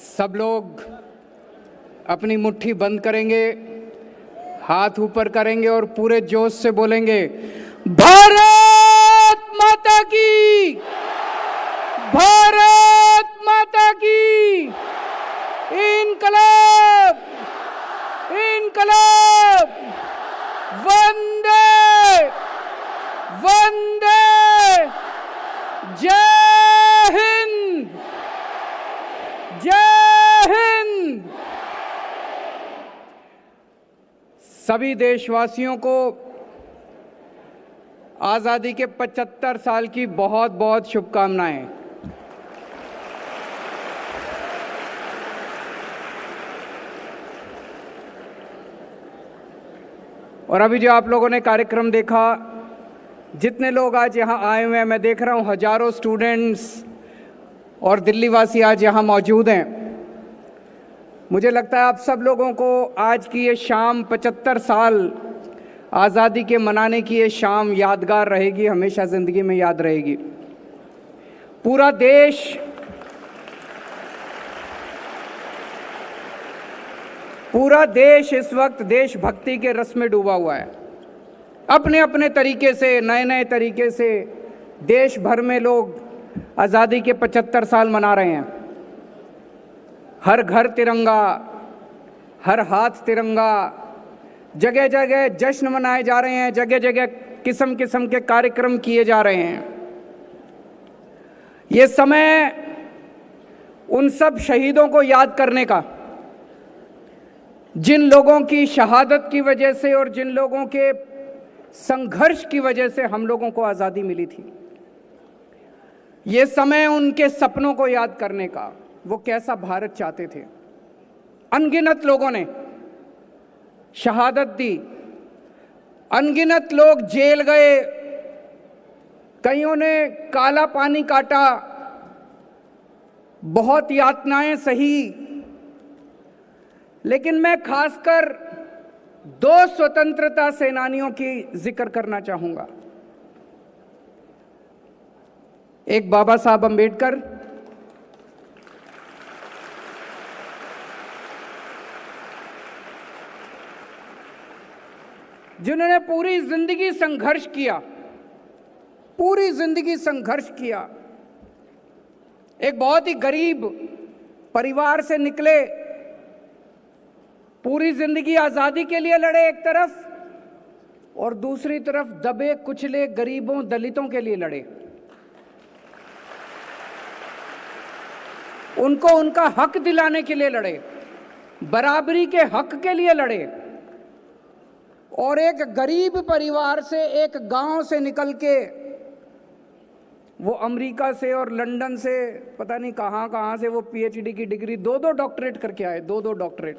सब लोग अपनी मुट्ठी बंद करेंगे, हाथ ऊपर करेंगे और पूरे जोश से बोलेंगे, भारत माता की, भारत माता की, इनकलाब, इनकलाब, वंदे, वंदे, जय हिंद, जय हिंद। सभी देशवासियों को आजादी के 75 साल की बहुत बहुत शुभकामनाएं। और अभी जो आप लोगों ने कार्यक्रम देखा, जितने लोग आज यहाँ आए हुए हैं, मैं देख रहा हूँ हजारों स्टूडेंट्स और दिल्ली वासी आज यहाँ मौजूद हैं। मुझे लगता है आप सब लोगों को आज की ये शाम 75 साल आज़ादी के मनाने की ये शाम यादगार रहेगी, हमेशा ज़िंदगी में याद रहेगी। पूरा देश इस वक्त देशभक्ति के रस में डूबा हुआ है। अपने अपने तरीके से, नए नए तरीके से देश भर में लोग आज़ादी के 75 साल मना रहे हैं। हर घर तिरंगा, हर हाथ तिरंगा, जगह जगह जश्न मनाए जा रहे हैं, जगह जगह किस्म किस्म के कार्यक्रम किए जा रहे हैं। ये समय उन सब शहीदों को याद करने का, जिन लोगों की शहादत की वजह से और जिन लोगों के संघर्ष की वजह से हम लोगों को आज़ादी मिली थी। ये समय उनके सपनों को याद करने का, वो कैसा भारत चाहते थे। अनगिनत लोगों ने शहादत दी, अनगिनत लोग जेल गए, कईयों ने काला पानी काटा, बहुत यातनाएं सही। लेकिन मैं खासकर 2 स्वतंत्रता सेनानियों की जिक्र करना चाहूंगा। एक बाबा साहब अंबेडकर, जिन्होंने पूरी जिंदगी संघर्ष किया, पूरी जिंदगी संघर्ष किया। एक बहुत ही गरीब परिवार से निकले, पूरी जिंदगी आजादी के लिए लड़े एक तरफ, और दूसरी तरफ दबे कुचले गरीबों दलितों के लिए लड़े। उनको उनका हक दिलाने के लिए लड़े, बराबरी के हक के लिए लड़े। और एक गरीब परिवार से, एक गांव से निकल के वो अमेरिका से और लंदन से, पता नहीं कहां से वो पीएचडी की डिग्री, 2-2 डॉक्टरेट करके आए, 2-2 डॉक्टरेट।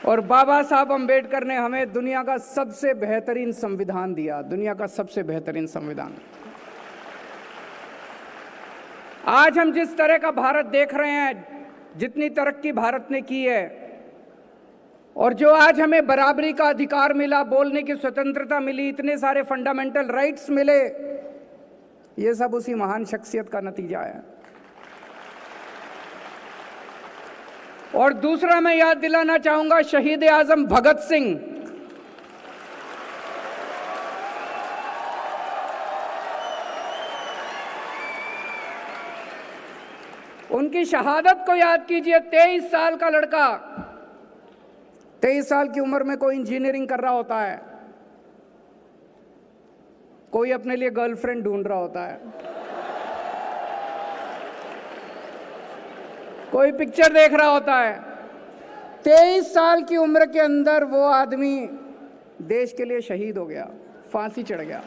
और बाबा साहब अंबेडकर ने हमें दुनिया का सबसे बेहतरीन संविधान दिया, दुनिया का सबसे बेहतरीन संविधान। आज हम जिस तरह का भारत देख रहे हैं, जितनी तरक्की भारत ने की है, और जो आज हमें बराबरी का अधिकार मिला, बोलने की स्वतंत्रता मिली, इतने सारे फंडामेंटल राइट्स मिले, ये सब उसी महान शख्सियत का नतीजा है। और दूसरा मैं याद दिलाना चाहूंगा शहीद आजम भगत सिंह। उनकी शहादत को याद कीजिए। 23 साल का लड़का, 23 साल की उम्र में कोई इंजीनियरिंग कर रहा होता है, कोई अपने लिए गर्लफ्रेंड ढूंढ रहा होता है, कोई पिक्चर देख रहा होता है। 23 साल की उम्र के अंदर वो आदमी देश के लिए शहीद हो गया, फांसी चढ़ गया।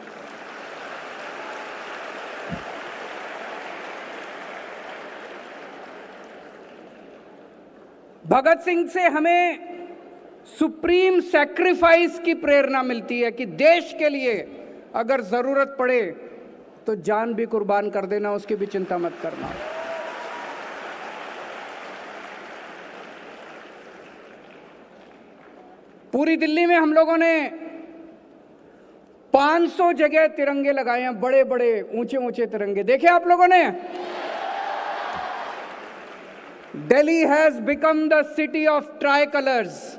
भगत सिंह से हमें सुप्रीम सैक्रिफाइस की प्रेरणा मिलती है कि देश के लिए अगर जरूरत पड़े तो जान भी कुर्बान कर देना, उसकी भी चिंता मत करना। पूरी दिल्ली में हम लोगों ने 500 जगह तिरंगे लगाए हैं, बड़े बड़े ऊंचे ऊंचे तिरंगे। देखे आप लोगों ने? Delhi has become the city of tricolours.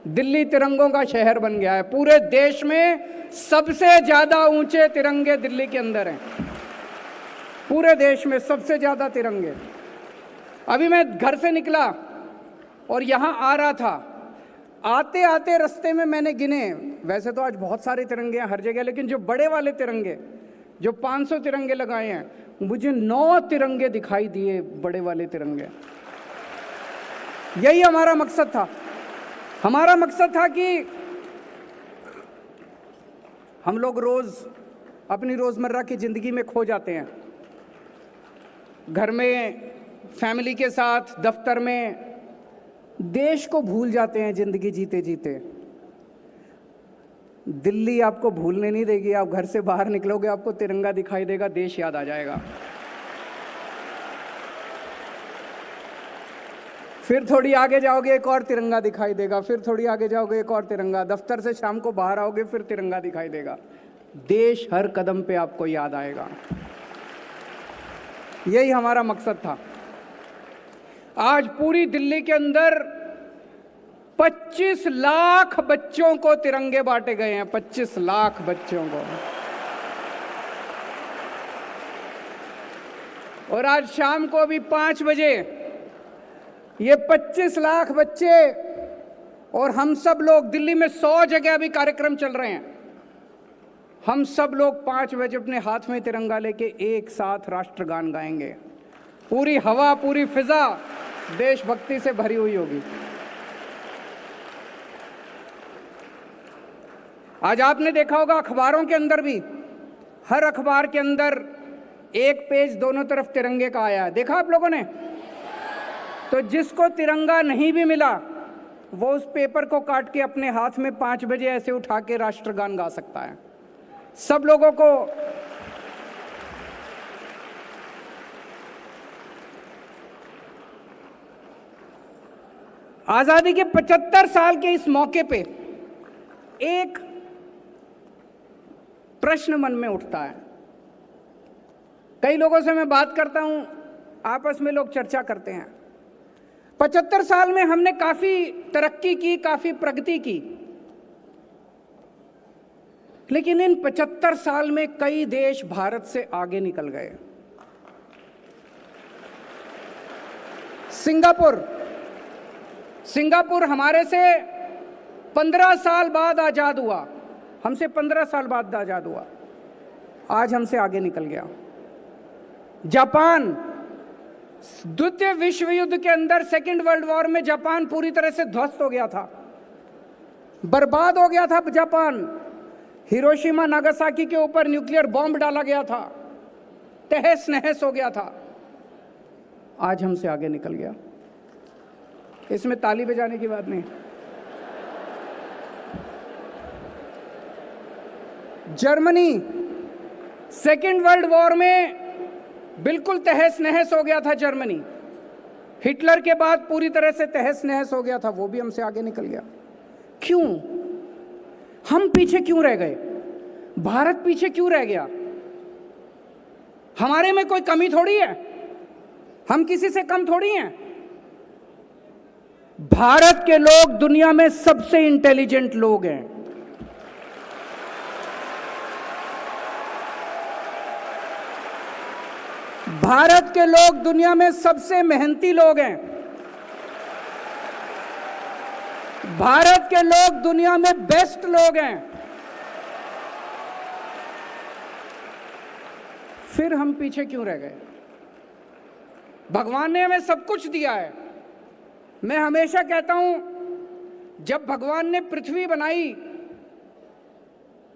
Delhi तिरंगों का शहर बन गया है। पूरे देश में सबसे ज्यादा ऊंचे तिरंगे दिल्ली के अंदर हैं। पूरे देश में सबसे ज्यादा तिरंगे। अभी मैं घर से निकला और यहां आ रहा था, आते आते रास्ते में मैंने गिने, वैसे तो आज बहुत सारे तिरंगे हैं हर जगह, लेकिन जो बड़े वाले तिरंगे, जो 500 तिरंगे लगाए हैं, मुझे 9 तिरंगे दिखाई दिए, बड़े वाले तिरंगे। यही हमारा मकसद था। हमारा मकसद था कि हम लोग रोज अपनी रोजमर्रा की जिंदगी में खो जाते हैं, घर में, फैमिली के साथ, दफ्तर में, देश को भूल जाते हैं जिंदगी जीते जीते। दिल्ली आपको भूलने नहीं देगी। आप घर से बाहर निकलोगे, आपको तिरंगा दिखाई देगा, देश याद आ जाएगा। फिर थोड़ी आगे जाओगे, एक और तिरंगा दिखाई देगा, फिर थोड़ी आगे जाओगे, एक और तिरंगा, दफ्तर से शाम को बाहर आओगे, फिर तिरंगा दिखाई देगा। देश हर कदम पे आपको याद आएगा। यही हमारा मकसद था। आज पूरी दिल्ली के अंदर 25 लाख बच्चों को तिरंगे बांटे गए हैं। 25 लाख बच्चों को। और आज शाम को भी 5 बजे ये 25 लाख बच्चे और हम सब लोग, दिल्ली में 100 जगह अभी कार्यक्रम चल रहे हैं, हम सब लोग 5 बजे अपने हाथ में तिरंगा लेके एक साथ राष्ट्रगान गाएंगे। पूरी हवा, पूरी फिजा देशभक्ति से भरी हुई होगी। आज आपने देखा होगा अखबारों के अंदर भी, हर अखबार के अंदर एक पेज दोनों तरफ तिरंगे का आया है। देखा आप लोगों ने? तो जिसको तिरंगा नहीं भी मिला, वो उस पेपर को काट के अपने हाथ में 5 बजे ऐसे उठा के राष्ट्रगान गा सकता है। सब लोगों को आजादी के 75 साल के इस मौके पे एक प्रश्न मन में उठता है। कई लोगों से मैं बात करता हूं, आपस में लोग चर्चा करते हैं। 75 साल में हमने काफी तरक्की की, काफी प्रगति की, लेकिन इन 75 साल में कई देश भारत से आगे निकल गए। सिंगापुर हमारे से 15 साल बाद आजाद हुआ, हमसे 15 साल बाद आजाद हुआ, आज हमसे आगे निकल गया। जापान, द्वितीय विश्व युद्ध के अंदर, सेकेंड वर्ल्ड वॉर में जापान पूरी तरह से ध्वस्त हो गया था, बर्बाद हो गया था जापान। हिरोशिमा नागासाकी के ऊपर न्यूक्लियर बॉम्ब डाला गया था, तहस नहस हो गया था, आज हमसे आगे निकल गया। इसमें ताली बजाने की बात नहीं। जर्मनी सेकेंड वर्ल्ड वॉर में बिल्कुल तहस नहस हो गया था। जर्मनी हिटलर के बाद पूरी तरह से तहस नहस हो गया था, वो भी हमसे आगे निकल गया। क्यों? हम पीछे क्यों रह गए? भारत पीछे क्यों रह गया? हमारे में कोई कमी थोड़ी है, हम किसी से कम थोड़ी हैं। भारत के लोग दुनिया में सबसे इंटेलिजेंट लोग हैं। भारत के लोग दुनिया में सबसे मेहनती लोग हैं। भारत के लोग दुनिया में बेस्ट लोग हैं। फिर हम पीछे क्यों रह गए? भगवान ने हमें सब कुछ दिया है। मैं हमेशा कहता हूं, जब भगवान ने पृथ्वी बनाई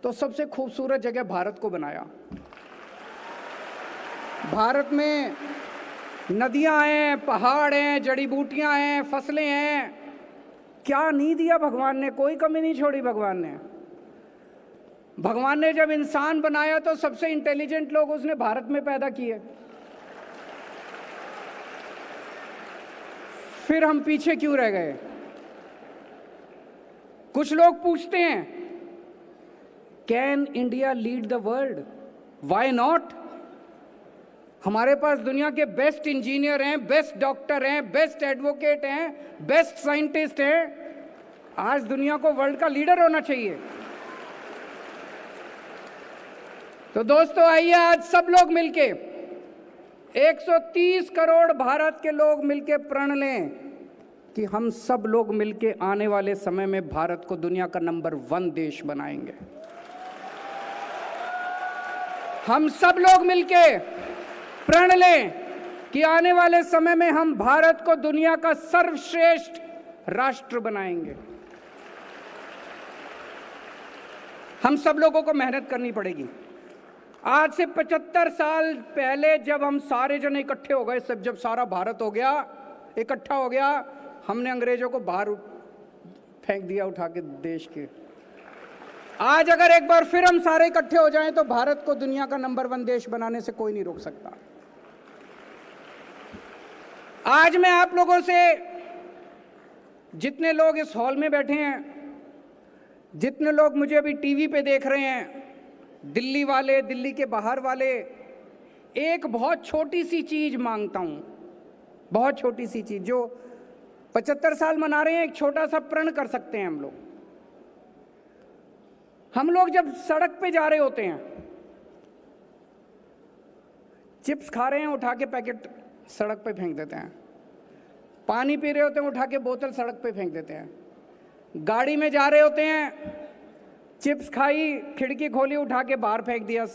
तो सबसे खूबसूरत जगह भारत को बनाया। भारत में नदियां हैं, पहाड़ हैं, जड़ी बूटियां हैं, फसलें हैं। क्या नहीं दिया भगवान ने? कोई कमी नहीं छोड़ी भगवान ने। भगवान ने जब इंसान बनाया तो सबसे इंटेलिजेंट लोग उसने भारत में पैदा किए। फिर हम पीछे क्यों रह गए? कुछ लोग पूछते हैं, can India lead the world? Why not? हमारे पास दुनिया के बेस्ट इंजीनियर हैं, बेस्ट डॉक्टर हैं, बेस्ट एडवोकेट हैं, बेस्ट साइंटिस्ट हैं। आज दुनिया को वर्ल्ड का लीडर होना चाहिए। तो दोस्तों आइए आज सब लोग मिलके 130 करोड़ भारत के लोग मिलके प्रण लें कि हम सब लोग मिलके आने वाले समय में भारत को दुनिया का नंबर 1 देश बनाएंगे। हम सब लोग मिलके प्रण लें कि आने वाले समय में हम भारत को दुनिया का सर्वश्रेष्ठ राष्ट्र बनाएंगे। हम सब लोगों को मेहनत करनी पड़ेगी। आज से 75 साल पहले जब हम सारे जन इकट्ठे हो गए, सब जब सारा भारत हो गया, इकट्ठा हो गया, हमने अंग्रेजों को बाहर फेंक दिया उठा के देश के। आज अगर एक बार फिर हम सारे इकट्ठे हो जाएं तो भारत को दुनिया का नंबर 1 देश बनाने से कोई नहीं रोक सकता। आज मैं आप लोगों से, जितने लोग इस हॉल में बैठे हैं, जितने लोग मुझे अभी टीवी पे देख रहे हैं, दिल्ली वाले, दिल्ली के बाहर वाले, एक बहुत छोटी सी चीज मांगता हूं। बहुत छोटी सी चीज, जो 75 साल मना रहे हैं, एक छोटा सा प्रण कर सकते हैं हम लोग। हम लोग जब सड़क पे जा रहे होते हैं, चिप्स खा रहे हैं, उठा के पैकेट सड़क पे फेंक देते हैं। पानी पी रहे होते हैं, उठा के बोतल सड़क पे फेंक देते हैं। गाड़ी में जा रहे होते हैं, चिप्स खाई, खिड़की खोली, उठा के बाहर फेंक दिया।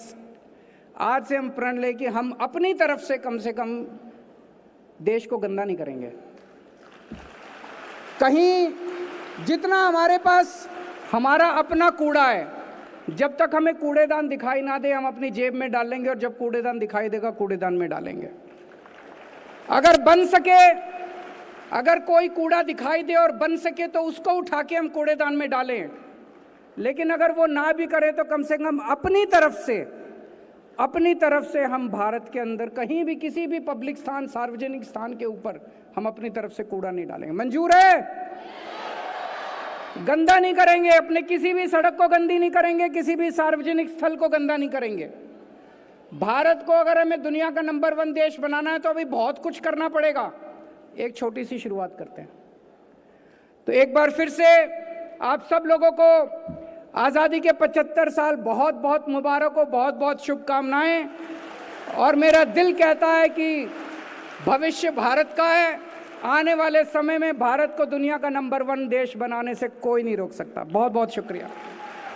आज से हम प्रण ले कि हम अपनी तरफ से कम देश को गंदा नहीं करेंगे। कहीं जितना हमारे पास हमारा अपना कूड़ा है, जब तक हमें कूड़ेदान दिखाई ना दे, हम अपनी जेब में डाल लेंगे, और जब कूड़ेदान दिखाई देगा कूड़ेदान में डालेंगे। अगर बन सके, अगर कोई कूड़ा दिखाई दे और बन सके तो उसको उठा के हम कूड़ेदान में डालें। लेकिन अगर वो ना भी करे तो कम से कम अपनी तरफ से हम भारत के अंदर कहीं भी, किसी भी पब्लिक स्थान, सार्वजनिक स्थान के ऊपर हम अपनी तरफ से कूड़ा नहीं डालेंगे। मंजूर है? गंदा नहीं करेंगे, अपने किसी भी सड़क को गंदी नहीं करेंगे, किसी भी सार्वजनिक स्थल को गंदा नहीं करेंगे। भारत को अगर हमें दुनिया का नंबर 1 देश बनाना है तो अभी बहुत कुछ करना पड़ेगा। एक छोटी सी शुरुआत करते हैं। तो एक बार फिर से आप सब लोगों को आज़ादी के 75 साल बहुत बहुत मुबारक हो, बहुत बहुत शुभकामनाएं। और मेरा दिल कहता है कि भविष्य भारत का है। आने वाले समय में भारत को दुनिया का नंबर 1 देश बनाने से कोई नहीं रोक सकता। बहुत बहुत शुक्रिया।